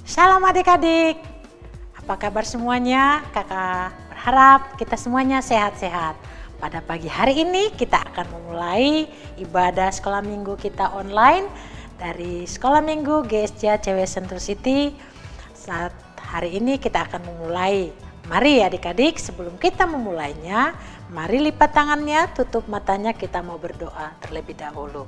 Shalom adik-adik, apa kabar semuanya? Kakak berharap kita semuanya sehat-sehat. Pada pagi hari ini kita akan memulai ibadah sekolah minggu kita online dari sekolah minggu GSJ CW Sentul City. Saat hari ini kita akan memulai. Mari adik-adik, sebelum kita memulainya, mari lipat tangannya, tutup matanya, kita mau berdoa terlebih dahulu.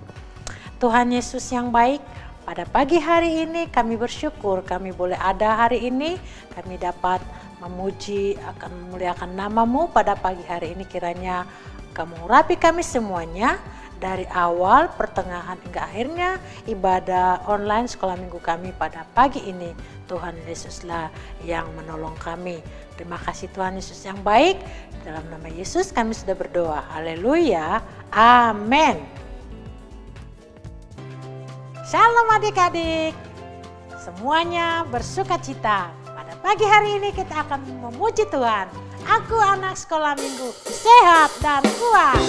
Tuhan Yesus yang baik, pada pagi hari ini kami bersyukur kami boleh ada hari ini, kami dapat memuji akan memuliakan nama-Mu pada pagi hari ini. Kiranya Kamu urapi kami semuanya dari awal, pertengahan hingga akhirnya ibadah online sekolah minggu kami pada pagi ini. Tuhan Yesuslah yang menolong kami. Terima kasih Tuhan Yesus yang baik. Dalam nama Yesus kami sudah berdoa. Haleluya. Amin. Shalom adik-adik, semuanya bersuka cita. Pada pagi hari ini kita akan memuji Tuhan. Aku anak sekolah minggu, sehat dan kuat.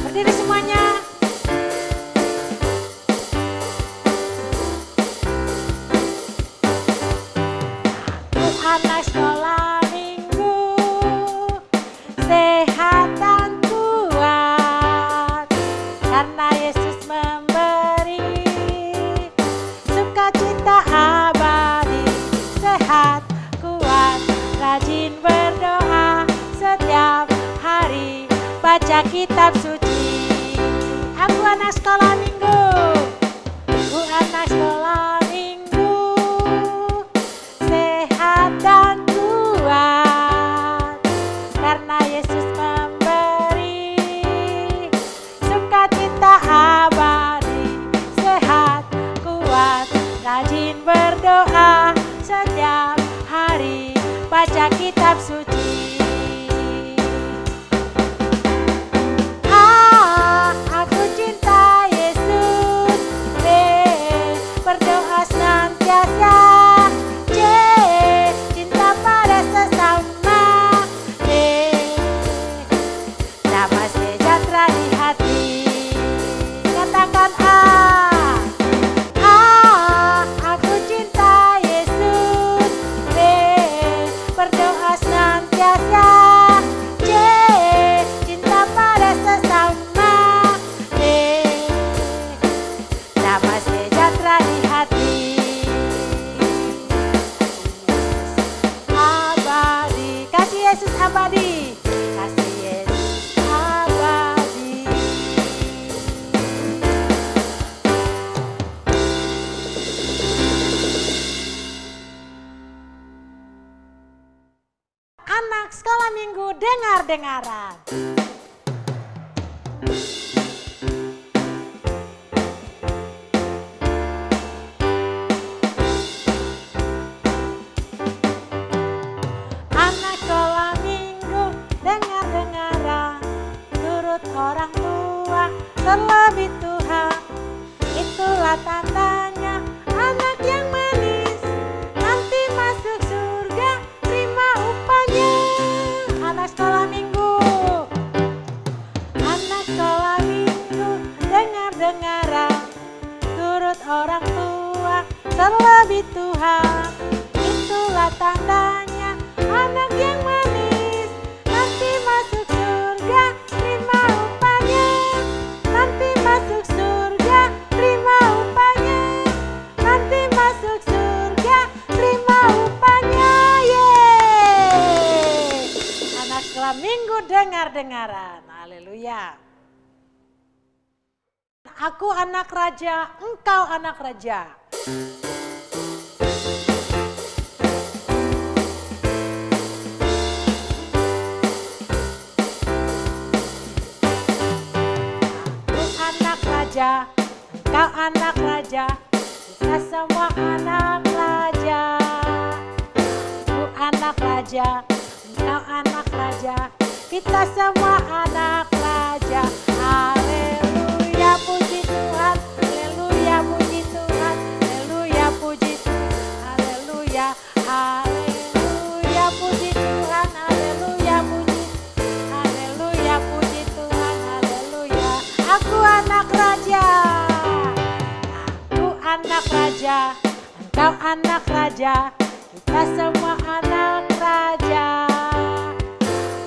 Berdiri semuanya. Aku anak sekolah minggu, sehat dan kuat. Karena Yesus memberi sukacita abadi, sehat, kuat, rajin berdoa setiap hari, baca kitab suci. Aku anak sekolah minggu, aku anak sekolah minggu, sehat dan kuat. Karena Yesus memberi sukacita abadi, sehat, kuat, rajin berdoa setiap hari, baca kitab suci. Aku cinta Yesus, berdoa senantiasa, cinta pada sesama, damai sejahtera di hati. Katakan aku cinta Yesus, berdoa senantiasa, cinta pada sesama, damai sejahtera di hati. Abadi, kasih Yesus abadi, kasih Yesus abadi. Anak sekolah minggu, dengar-dengaran. Anak sekolah minggu, dengar-dengaran. Turut orang tua, terlebih Tuhan. Itulah tandanya anak yang manis, nanti masuk surga, terima upahnya. Anak sekolah minggu, anak sekolah minggu, dengar-dengaran. Turut orang tua, terlebih Tuhan. Itulah tandanya anak yang manis, nanti masuk surga, terima upahnya. Nanti masuk surga, terima upahnya. Nanti masuk surga, terima upahnya. Yeay! Anak sekolah minggu, dengar-dengaran. Haleluya. Aku anak raja, engkau anak raja. Aku anak raja, engkau anak raja, kita semua anak raja. Aku anak raja, engkau anak raja, kita semua anak raja. Haleluya, puji Tuhan, haleluya, puji Tuhan, haleluya, puji Tuhan, haleluya, haleluya, puji Tuhan, haleluya, puji, haleluya, puji Tuhan, haleluya. Aku anak raja, aku anak raja, engkau anak raja, kita semua anak raja.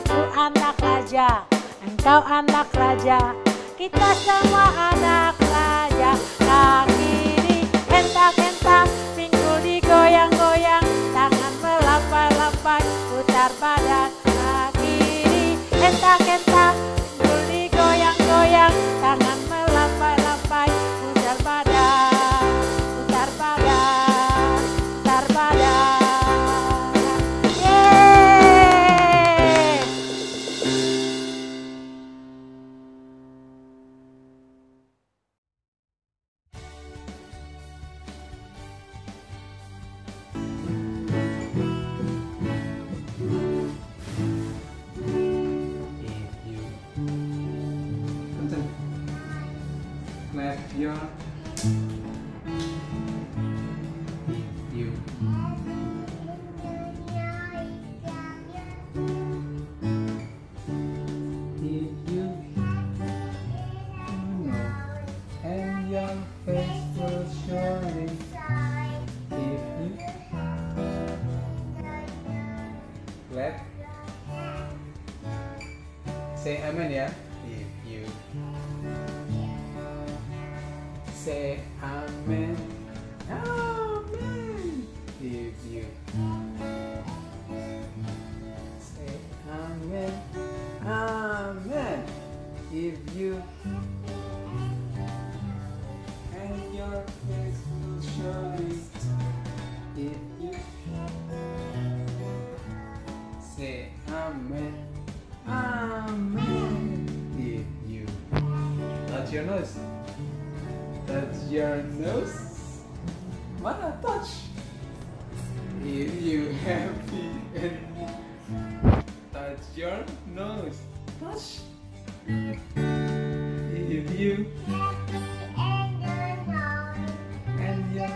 Ku anak raja, engkau anak raja, kita semua anak raja. Kaki dihentak-hentak, pinggul digoyang-goyang, tangan melambai-lambai, putar badan. Kaki dihentak-hentak, pinggul digoyang-goyang, tangan melambai-lambai, putar badan, putar badan, putar badan. Yeay! Clap your you. If you know and your face will surely. If you clap, say amen ya. If you say amen, amen. If you say amen, amen. If you and your face will surely. If you say amen, amen. If you touch your nose. Touch your nose. Mana touch? If you happy and touch your nose. Touch. If you and your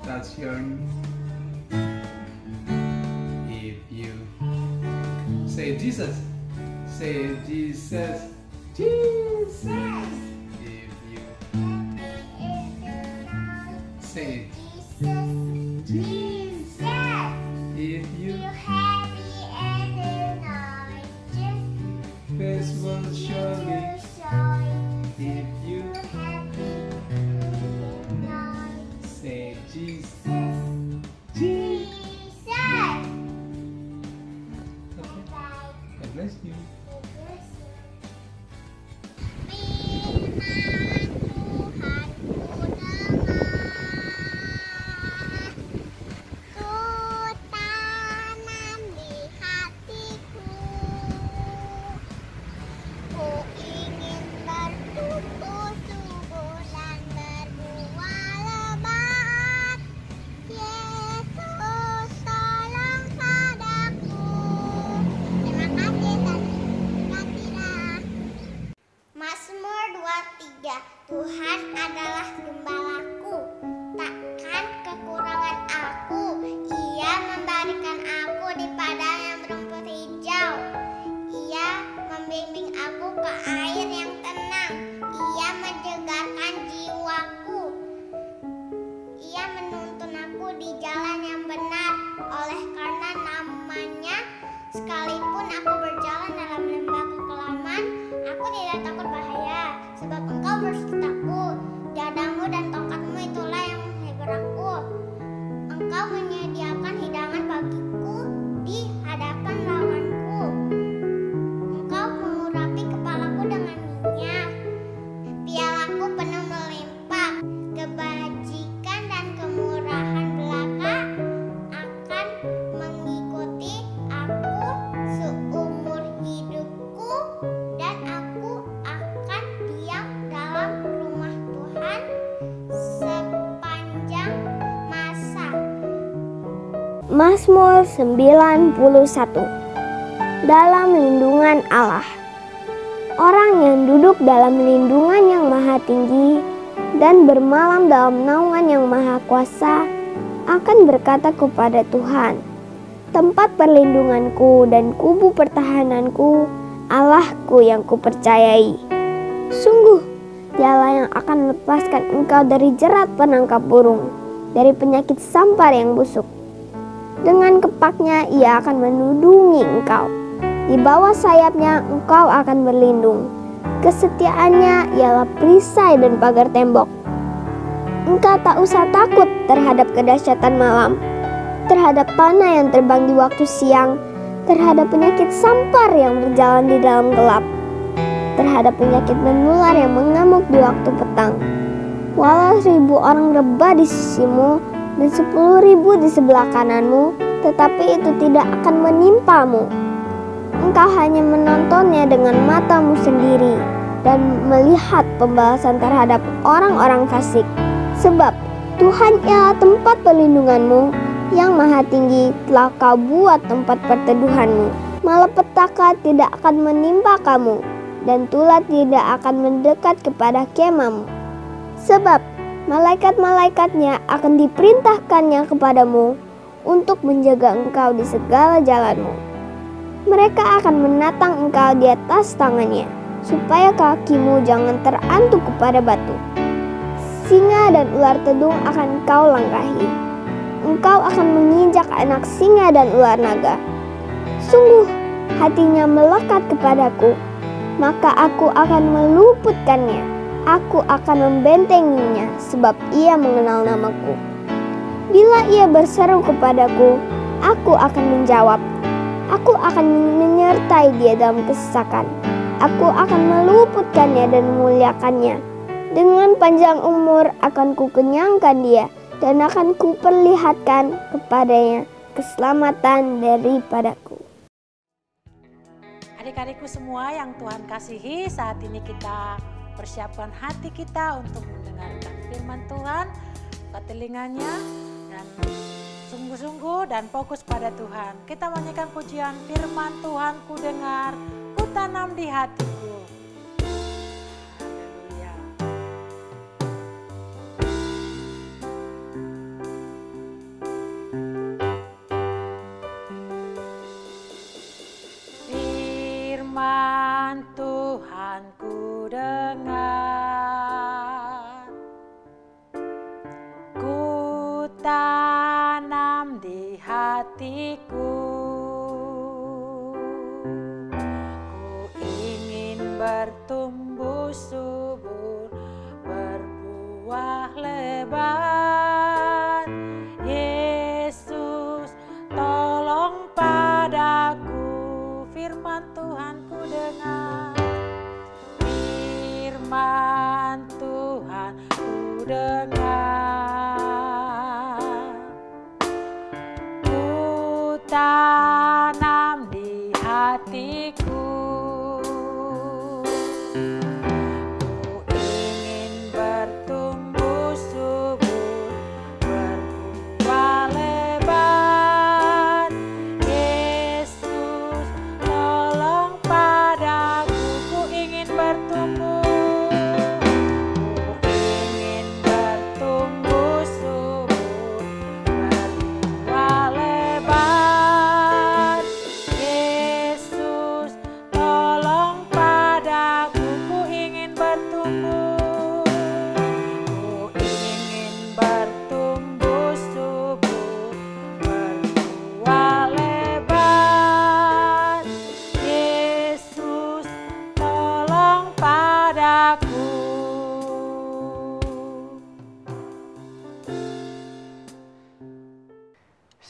touch your. If you say Jesus, say Jesus, Jesus. If you say Jesus, if you face will surely. If you say Jesus, Jesus. God bless you. Tuhan adalah gembalaku, takkan kekurangan aku. Ia memberikan aku di padang yang berumput hijau. Ia membimbing aku ke air yang tenang. Ia menyegarkan jiwaku. Ia menuntun aku di jalan yang benar oleh karena namanya. Sekalipun aku berjalan dalam lembah kekelaman, aku tidak takut bahaya, sebab Engkau bersertaku. Jadamu dan tongkatmu itulah yang menghibur aku. Engkau menyediakan hidangan bagiku di hadapan lawanku. Engkau mengurapi kepalaku dengan minyak. Pialaku penuh melimpah. Kebajikan dan kemurahan belaka akan mengikuti aku seumur hidupku, dan aku akan diam dalam rumah Tuhan sepanjang masa. Mazmur 91. Dalam lindungan Allah. Orang yang duduk dalam lindungan yang maha tinggi dan bermalam dalam naungan yang maha kuasa akan berkata kepada Tuhan, tempat perlindunganku dan kubu pertahananku Allahku yang kupercayai. Sungguh, Dialah yang akan melepaskan engkau dari jerat penangkap burung, dari penyakit sampar yang busuk. Dengan kepaknya Ia akan menudungi engkau. Di bawah sayapnya engkau akan berlindung. Kesetiaannya ialah perisai dan pagar tembok. Engkau tak usah takut terhadap kedahsyatan malam, terhadap panah yang terbang di waktu siang, terhadap penyakit sampar yang berjalan di dalam gelap, terhadap penyakit menular yang mengamuk di waktu petang. Walau 1000 orang rebah di sisimu dan 10.000 di sebelah kananmu, tetapi itu tidak akan menimpamu. Engkau hanya menontonnya dengan matamu sendiri dan melihat pembalasan terhadap orang-orang fasik. Sebab Tuhan ialah tempat perlindunganmu, yang maha tinggi telah kau buat tempat perteduhanmu. Malapetaka tidak akan menimpa kamu, dan tulah tidak akan mendekat kepada kemahmu. Sebab malaikat-malaikatnya akan diperintahkannya kepadamu untuk menjaga engkau di segala jalanmu. Mereka akan menatang engkau di atas tangannya, supaya kakimu jangan terantuk kepada batu. Singa dan ular tedung akan kau langkahi. Engkau akan menginjak anak singa dan ular naga. Sungguh, hatinya melekat kepadaku, maka aku akan meluputkannya. Aku akan membentenginya, sebab ia mengenal namaku. Bila ia berseru kepadaku, aku akan menjawab. Aku akan menyertai dia dalam kesesakan. Aku akan meluputkannya dan memuliakannya. Dengan panjang umur akan kukenyangkan dia, dan akan kuperlihatkan kepadanya keselamatan daripadaku. Adik-adikku semua yang Tuhan kasihi, saat ini kita persiapkan hati kita untuk mendengarkan firman Tuhan, buka telinganya dan sungguh-sungguh dan fokus pada Tuhan. Kita menyanyikan pujian firman Tuhan ku dengar, ku tanam di hatiku. Haleluya. Firman Tuhan ku dengar, ku tanam di hatiku, ku ingin bertumbuh subur, berbuah lebat. Yesus, tolong padaku, firman Tuhan ku dengar, firman Tuhan ku dengar, ku tanam di hatiku, ku ingin bertumbuh subur, berbuah lebat. Yesus, tolong padaku, ku ingin bertumbuh, ku ingin bertumbuh subur, berbuah lebat. Yesus, tolong padaku, ku ingin bertumbuh, ku ingin bertumbuh subur, berbuah lebat. Yesus, tolong padaku.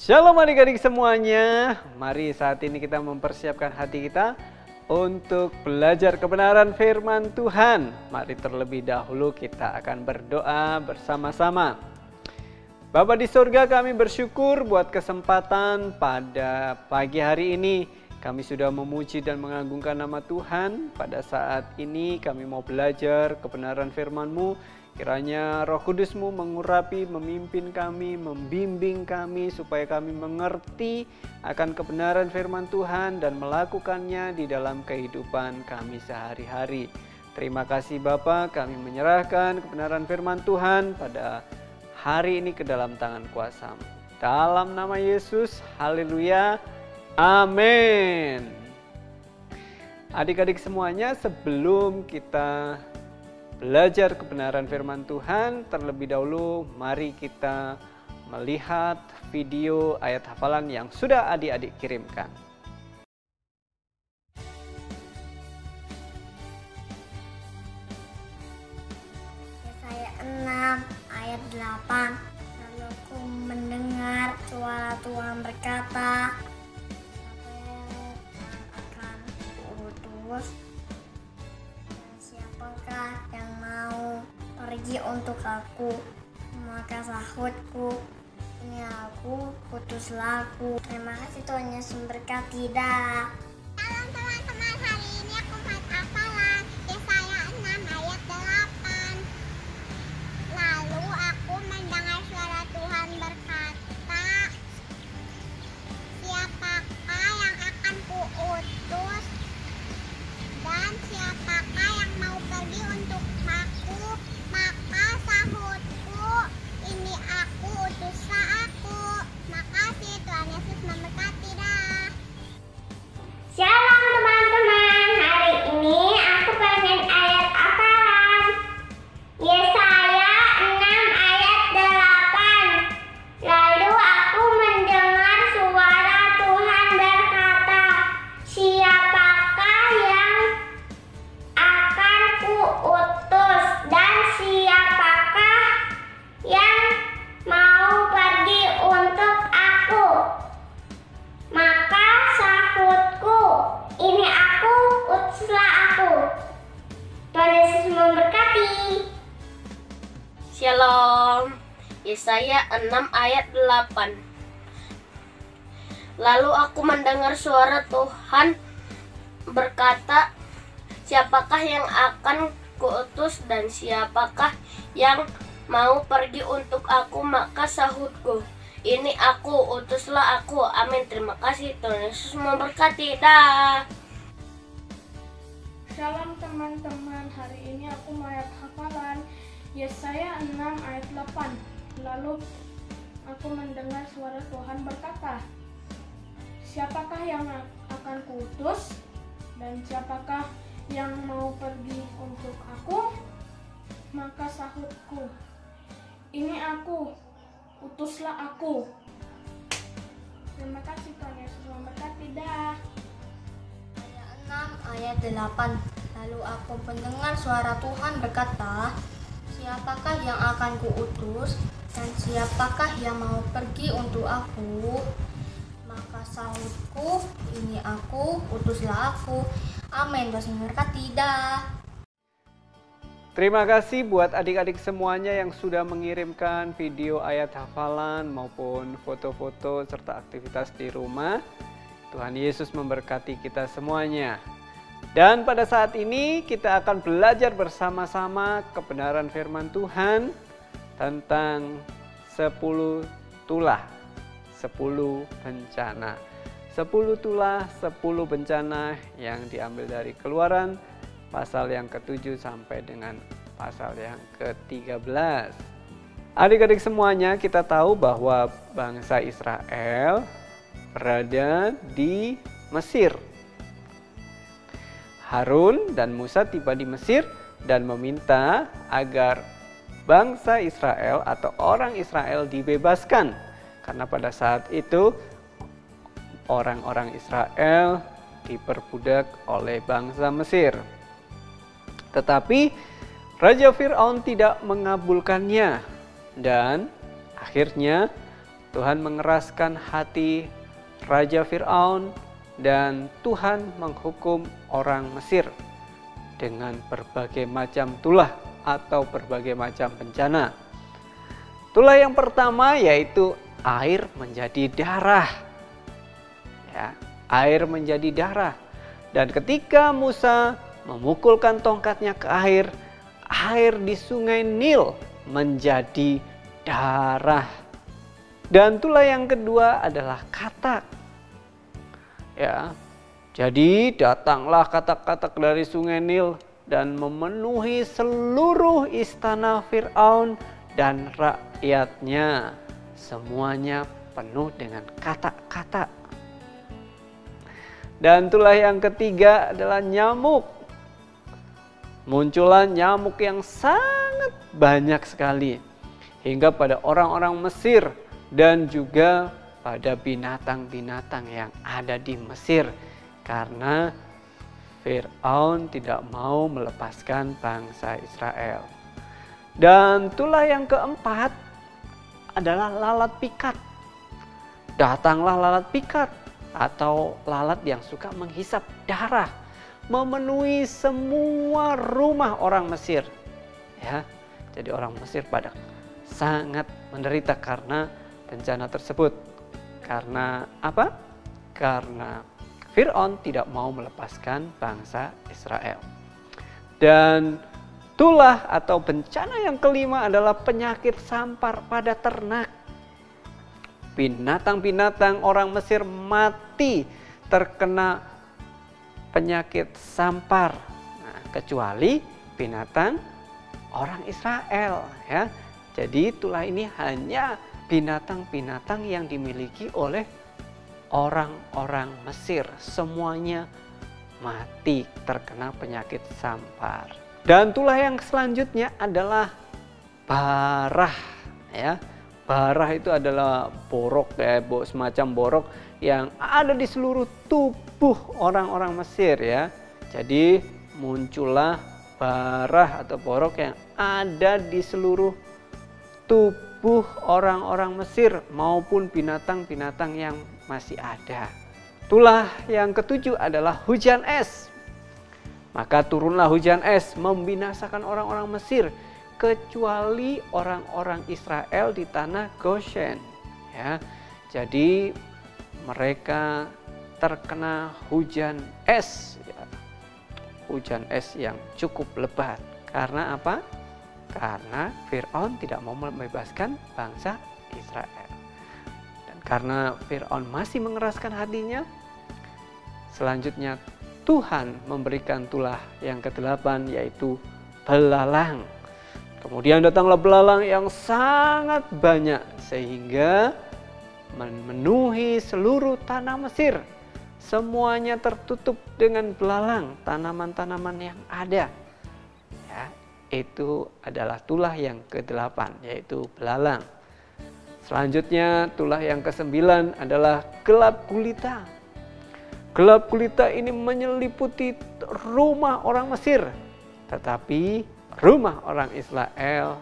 Shalom adik-adik semuanya. Mari saat ini kita mempersiapkan hati kita untuk belajar kebenaran firman Tuhan. Mari terlebih dahulu kita akan berdoa bersama-sama. Bapa di surga, kami bersyukur buat kesempatan pada pagi hari ini. Kami sudah memuji dan mengagungkan nama Tuhan. Pada saat ini kami mau belajar kebenaran firman-Mu. Kiranya Roh Kudus-Mu mengurapi, memimpin kami, membimbing kami supaya kami mengerti akan kebenaran firman Tuhan dan melakukannya di dalam kehidupan kami sehari-hari. Terima kasih Bapa, kami menyerahkan kebenaran firman Tuhan pada hari ini ke dalam tangan kuasa-Mu. Dalam nama Yesus, haleluya, amin. Adik-adik semuanya, sebelum kita belajar kebenaran firman Tuhan, terlebih dahulu mari kita melihat video ayat hafalan yang sudah adik-adik kirimkan. Yesaya 6 ayat 8. Lalu aku mendengar suara Tuhan berkata, siapa yang akan kuutus dan siapakah yang mau pergi untuk aku? Maka sahutku, ini aku, utuslah aku. Terima kasih Tuhan Yesus memberkati. Dah. Salam teman-teman, hari ini aku main hafalan Yesaya 6 ayat 8. Lalu aku mendengar suara Tuhan berkata, siapakah yang akan kuutus dan siapakah yang mau pergi untuk aku? Maka sahutku, ini aku, utuslah aku. Makasih, Tuhan Yesus memberkati. Dah. Shalom teman-teman, hari ini aku pengen ayat hafalan Yesaya 6 ayat 8. Lalu aku mendengar suara Tuhan berkata, siapakah yang akan kuutus dan siapakah yang mau pergi untuk aku? Maka sahutku, ini aku, utuslah aku. Tuhan Yesus memberkati. Shalom. Yesaya 6 ayat 8. Lalu aku mendengar suara Tuhan berkata, siapakah yang akan kuutus dan siapakah yang mau pergi untuk aku? Maka sahutku, ini aku, utuslah aku. Amin. Terima kasih, Tuhan Yesus memberkati. Dah. Shalom teman-teman, hari ini aku mau ayat hafalan Yesaya 6 ayat 8. Lalu aku mendengar suara Tuhan berkata, siapakah yang akan kuutus dan siapakah yang mau pergi untuk aku? Maka sahutku, ini aku, utuslah aku. Terima kasih, Tuhan Yesus memberkati. Dah. 6 ayat 8. Lalu aku mendengar suara Tuhan berkata, siapakah yang akan kuutus dan siapakah yang mau pergi untuk aku? Maka sahutku, ini aku, utuslah aku. Amin. Tuhan memberkati. Dah. Terima kasih buat adik-adik semuanya yang sudah mengirimkan video ayat hafalan maupun foto-foto serta aktivitas di rumah. Tuhan Yesus memberkati kita semuanya. Dan pada saat ini kita akan belajar bersama-sama kebenaran firman Tuhan tentang 10 tulah, 10 bencana. 10 tulah, 10 bencana yang diambil dari Keluaran pasal yang ke-7 sampai dengan pasal yang ke-13. Adik-adik semuanya, kita tahu bahwa bangsa Israel berada di Mesir. Harun dan Musa tiba di Mesir dan meminta agar bangsa Israel atau orang Israel dibebaskan. Karena pada saat itu orang-orang Israel diperbudak oleh bangsa Mesir. Tetapi Raja Fir'aun tidak mengabulkannya dan akhirnya Tuhan mengeraskan hati Raja Fir'aun dan Tuhan menghukum orang Mesir dengan berbagai macam tulah atau berbagai macam bencana. Tulah yang pertama yaitu air menjadi darah. Ya, air menjadi darah. Dan ketika Musa memukulkan tongkatnya ke air, air di sungai Nil menjadi darah. Dan tulah yang kedua adalah katak. Ya, jadi datanglah katak-katak dari sungai Nil dan memenuhi seluruh istana Fir'aun dan rakyatnya. Semuanya penuh dengan katak-katak. Dan tulah yang ketiga adalah nyamuk. Muncullah nyamuk yang sangat banyak sekali hingga pada orang-orang Mesir dan juga pada binatang-binatang yang ada di Mesir, karena Fir'aun tidak mau melepaskan bangsa Israel. Dan tulah yang keempat adalah lalat pikat. Datanglah lalat pikat atau lalat yang suka menghisap darah, memenuhi semua rumah orang Mesir. Ya, jadi orang Mesir pada sangat menderita karena bencana tersebut. Karena apa? Karena Fir'aun tidak mau melepaskan bangsa Israel. Dan tulah atau bencana yang kelima adalah penyakit sampar pada ternak. Binatang-binatang orang Mesir mati terkena penyakit sampar. Nah, kecuali binatang orang Israel, ya. Jadi tulah ini hanya binatang-binatang yang dimiliki oleh orang-orang Mesir. Semuanya mati terkena penyakit sampar. Dan tulah yang selanjutnya adalah barah, ya. Barah itu adalah borok, ya, semacam borok yang ada di seluruh tubuh orang-orang Mesir, ya. Jadi muncullah barah atau borok yang ada di seluruh tubuh orang-orang Mesir maupun binatang-binatang yang masih ada. Tulah yang ketujuh adalah hujan es. Maka turunlah hujan es membinasakan orang-orang Mesir kecuali orang-orang Israel di tanah Goshen, ya. Jadi mereka terkena hujan es, ya. Hujan es yang cukup lebat. Karena apa? Karena Fir'aun tidak mau membebaskan bangsa Israel. Dan karena Fir'aun masih mengeraskan hatinya, selanjutnya Tuhan memberikan tulah yang ke-8, yaitu belalang. Kemudian datanglah belalang yang sangat banyak sehingga memenuhi seluruh tanah Mesir. Semuanya tertutup dengan belalang, tanaman-tanaman yang ada. Ya, itu adalah tulah yang ke-8, yaitu belalang. Selanjutnya tulah yang ke-9 adalah gelap gulita. Gelap gulita ini menyeliputi rumah orang Mesir, tetapi rumah orang Israel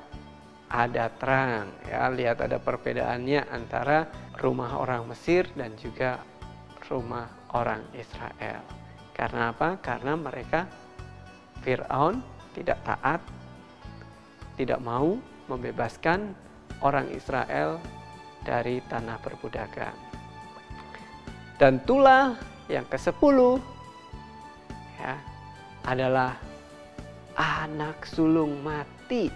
ada terang. Ya, lihat ada perbedaannya antara rumah orang Mesir dan juga rumah orang Israel. Karena apa? Karena mereka Fir'aun tidak taat, tidak mau membebaskan orang Israel dari tanah perbudakan. Dan tulah yang ke-10 ya, adalah anak sulung mati.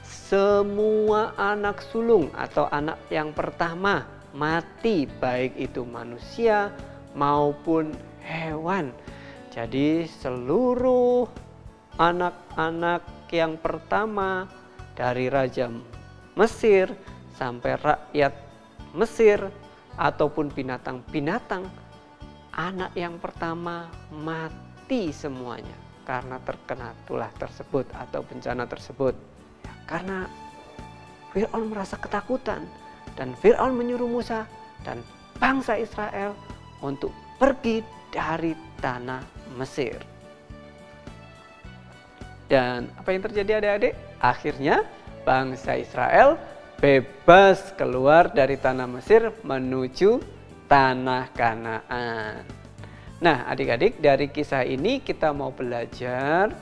Semua anak sulung atau anak yang pertama mati, baik itu manusia maupun hewan. Jadi seluruh anak-anak yang pertama dari Raja Mesir sampai rakyat Mesir ataupun binatang-binatang, anak yang pertama mati semuanya karena terkena tulah tersebut atau bencana tersebut. Ya, karena Fir'aun merasa ketakutan dan Fir'aun menyuruh Musa dan bangsa Israel untuk pergi dari tanah Mesir. Dan apa yang terjadi adik-adik? Akhirnya bangsa Israel bebas keluar dari tanah Mesir menuju tanah Kanaan. Nah, adik-adik, dari kisah ini kita mau belajar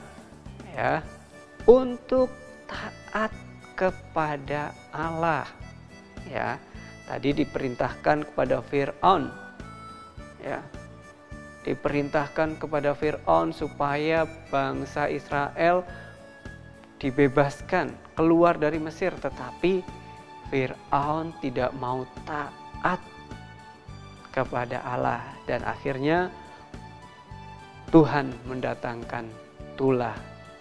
ya untuk taat kepada Allah. Ya, tadi diperintahkan kepada Fir'aun. Ya. Diperintahkan kepada Fir'aun supaya bangsa Israel dibebaskan keluar dari Mesir, tetapi Fir'aun tidak mau taat kepada Allah dan akhirnya Tuhan mendatangkan tulah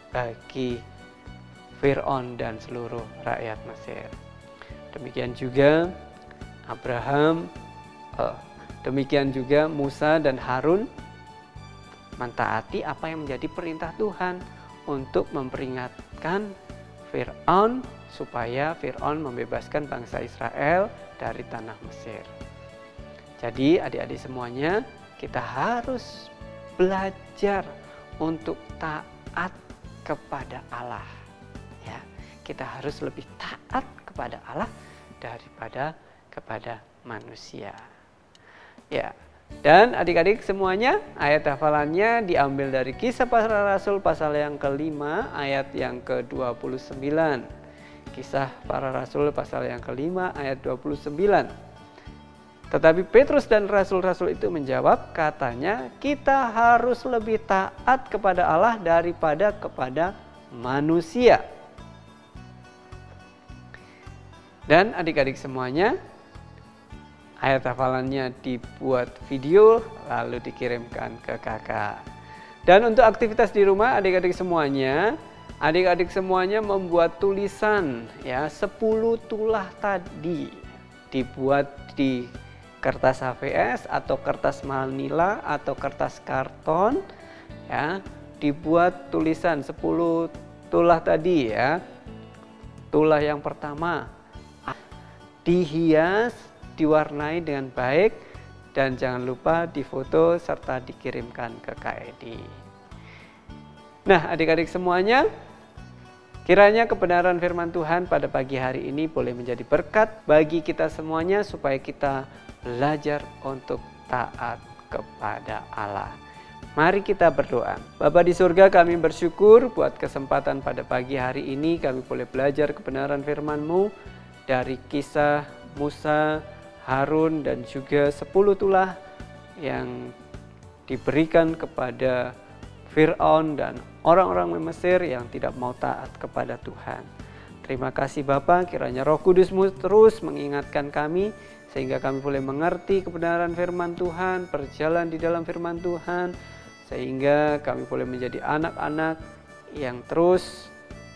bagi Fir'aun dan seluruh rakyat Mesir. Demikian juga Abraham Demikian juga Musa dan Harun mentaati apa yang menjadi perintah Tuhan untuk memperingatkan Fir'aun supaya Fir'aun membebaskan bangsa Israel dari tanah Mesir. Jadi adik-adik semuanya, kita harus belajar untuk taat kepada Allah. Ya, kita harus lebih taat kepada Allah daripada kepada manusia. Ya, dan adik-adik semuanya, ayat hafalannya diambil dari Kisah Para Rasul pasal yang kelima ayat yang ke-29. Kisah Para Rasul pasal yang kelima ayat 29. Tetapi Petrus dan rasul-rasul itu menjawab, katanya, kita harus lebih taat kepada Allah daripada kepada manusia. Dan adik-adik semuanya, ayat hafalannya dibuat video lalu dikirimkan ke kakak. Dan untuk aktivitas di rumah adik-adik semuanya membuat tulisan ya 10 tulah tadi, dibuat di kertas HVS atau kertas manila atau kertas karton ya, dibuat tulisan 10 tulah tadi ya. Tulah yang pertama dihias, diwarnai dengan baik, dan jangan lupa difoto serta dikirimkan ke Kak Edi. Nah, adik-adik semuanya, kiranya kebenaran firman Tuhan pada pagi hari ini boleh menjadi berkat bagi kita semuanya supaya kita belajar untuk taat kepada Allah. Mari kita berdoa. Bapa di surga, kami bersyukur buat kesempatan pada pagi hari ini kami boleh belajar kebenaran firman-Mu dari kisah Musa, Harun, dan juga 10 tulah yang diberikan kepada Fir'aun dan orang-orang Mesir yang tidak mau taat kepada Tuhan. Terima kasih Bapa, kiranya Roh Kudus-Mu terus mengingatkan kami sehingga kami boleh mengerti kebenaran firman Tuhan, berjalan di dalam firman Tuhan, sehingga kami boleh menjadi anak-anak yang terus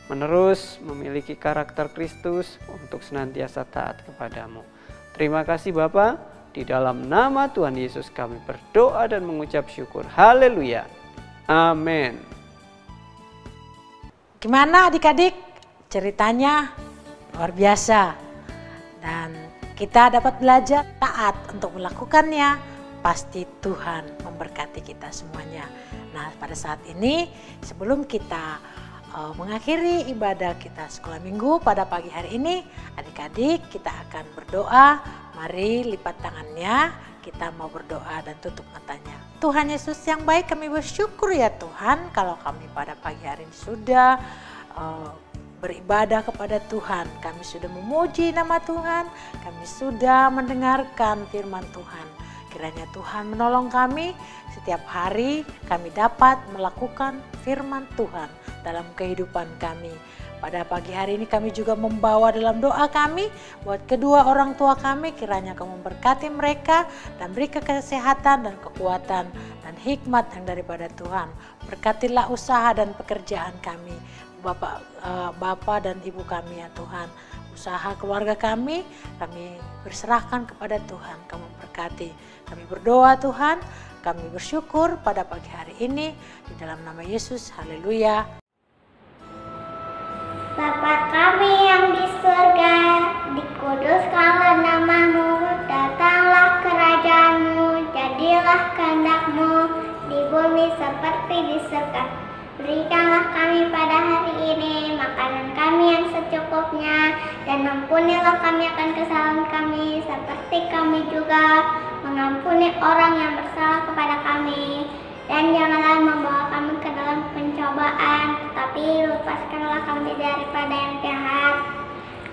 menerus memiliki karakter Kristus untuk senantiasa taat kepadamu. Terima kasih Bapa, di dalam nama Tuhan Yesus kami berdoa dan mengucap syukur. Haleluya. Amin. Gimana adik-adik? Ceritanya luar biasa. Dan kita dapat belajar taat untuk melakukannya. Pasti Tuhan memberkati kita semuanya. Nah, pada saat ini sebelum kita mengakhiri ibadah kita sekolah minggu pada pagi hari ini, adik-adik kita akan berdoa. Mari lipat tangannya, kita mau berdoa dan tutup matanya. Tuhan Yesus yang baik, kami bersyukur ya Tuhan kalau kami pada pagi hari ini sudah beribadah kepada Tuhan. Kami sudah memuji nama Tuhan, kami sudah mendengarkan firman Tuhan. Kiranya Tuhan menolong kami setiap hari kami dapat melakukan firman Tuhan dalam kehidupan kami. Pada pagi hari ini kami juga membawa dalam doa kami buat kedua orang tua kami, kiranya Kamu memberkati mereka dan beri kesehatan dan kekuatan dan hikmat yang daripada Tuhan. Berkatilah usaha dan pekerjaan kami, Bapak dan Ibu kami ya Tuhan. Usaha keluarga kami berserahkan kepada Tuhan. Kamu berkati. Kami berdoa Tuhan, kami bersyukur pada pagi hari ini di dalam nama Yesus. Haleluya. Bapa kami yang di surga, dikuduskanlah nama-Mu, datanglah kerajaan-Mu, jadilah kehendak-Mu di bumi seperti di surga. Berikanlah kami pada hari ini makanan kami yang secukupnya, dan ampunilah kami akan kesalahan kami seperti kami juga mengampuni orang yang bersalah kepada kami. Dan janganlah membawa kami ke dalam pencobaan, tetapi lepaskanlah kami daripada yang jahat.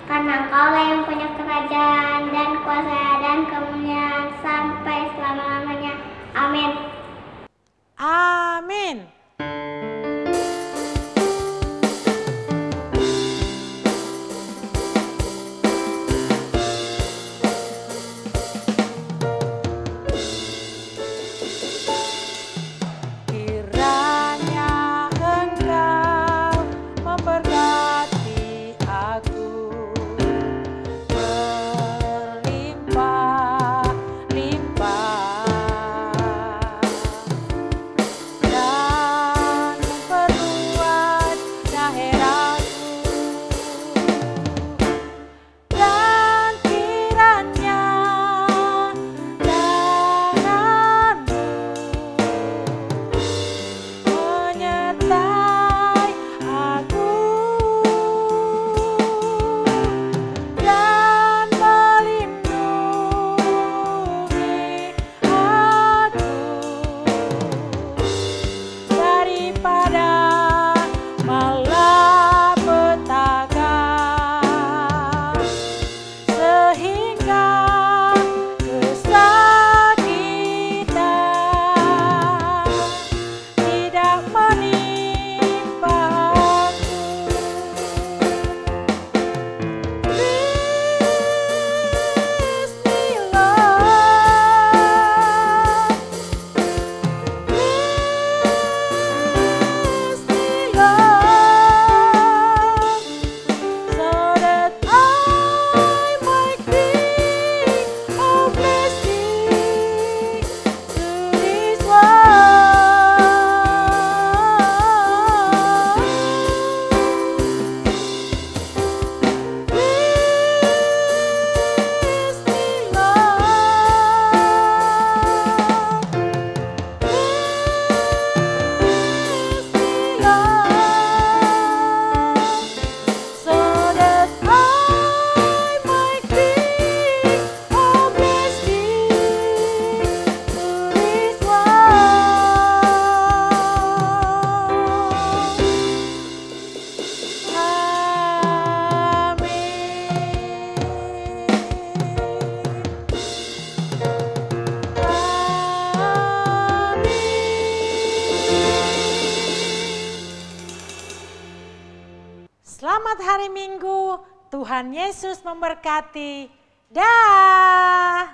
Karena Engkaulah yang punya kerajaan dan kuasa dan kemuliaan sampai selama-lamanya. Amin. Amin. Limpah Selamat hari Minggu, Tuhan Yesus memberkati. Dah.